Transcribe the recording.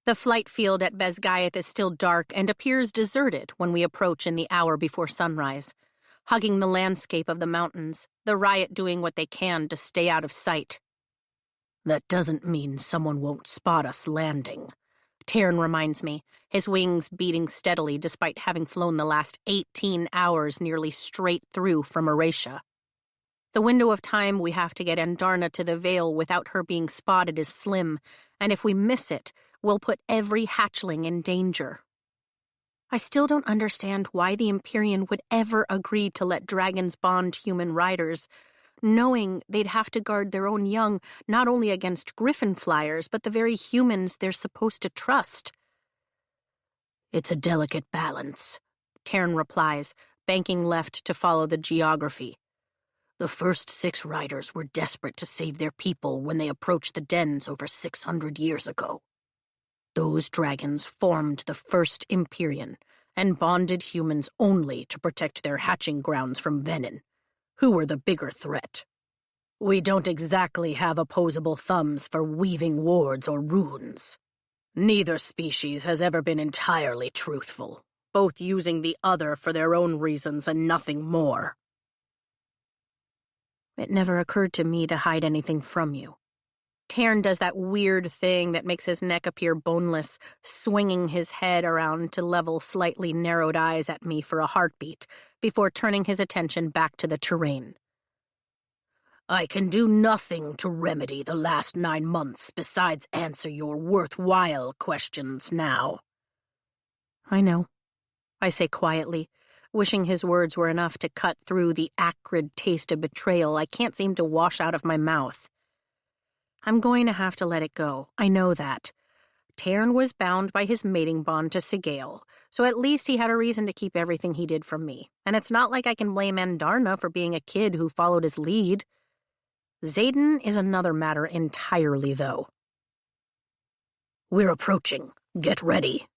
The flight field at Basgiath is still dark and appears deserted when we approach in the hour before sunrise, hugging the landscape of the mountains, the riot doing what they can to stay out of sight. "That doesn't mean someone won't spot us landing," Tairn reminds me, his wings beating steadily despite having flown the last 18 hours nearly straight through from Eratia. The window of time we have to get Andarna to the Vale without her being spotted is slim, and if we miss it, we'll put every hatchling in danger. I still don't understand why the Empyrean would ever agree to let dragons bond human riders, knowing they'd have to guard their own young not only against griffin flyers, but the very humans they're supposed to trust. "It's a delicate balance," Tairn replies, banking left to follow the geography. "The first 6 riders were desperate to save their people when they approached the dens over 600 years ago. Those dragons formed the first Empyrean and bonded humans only to protect their hatching grounds from venin, who were the bigger threat. We don't exactly have opposable thumbs for weaving wards or runes. Neither species has ever been entirely truthful, both using the other for their own reasons and nothing more." "It never occurred to me to hide anything from you." Tairn does that weird thing that makes his neck appear boneless, swinging his head around to level slightly narrowed eyes at me for a heartbeat, before turning his attention back to the terrain. "I can do nothing to remedy the last 9 months besides answer your worthwhile questions now." "I know," I say quietly, wishing his words were enough to cut through the acrid taste of betrayal I can't seem to wash out of my mouth. I'm going to have to let it go, I know that. Tairn was bound by his mating bond to Sorrengail, so at least he had a reason to keep everything he did from me, and it's not like I can blame Andarna for being a kid who followed his lead. Xaden is another matter entirely, though. "We're approaching. Get ready."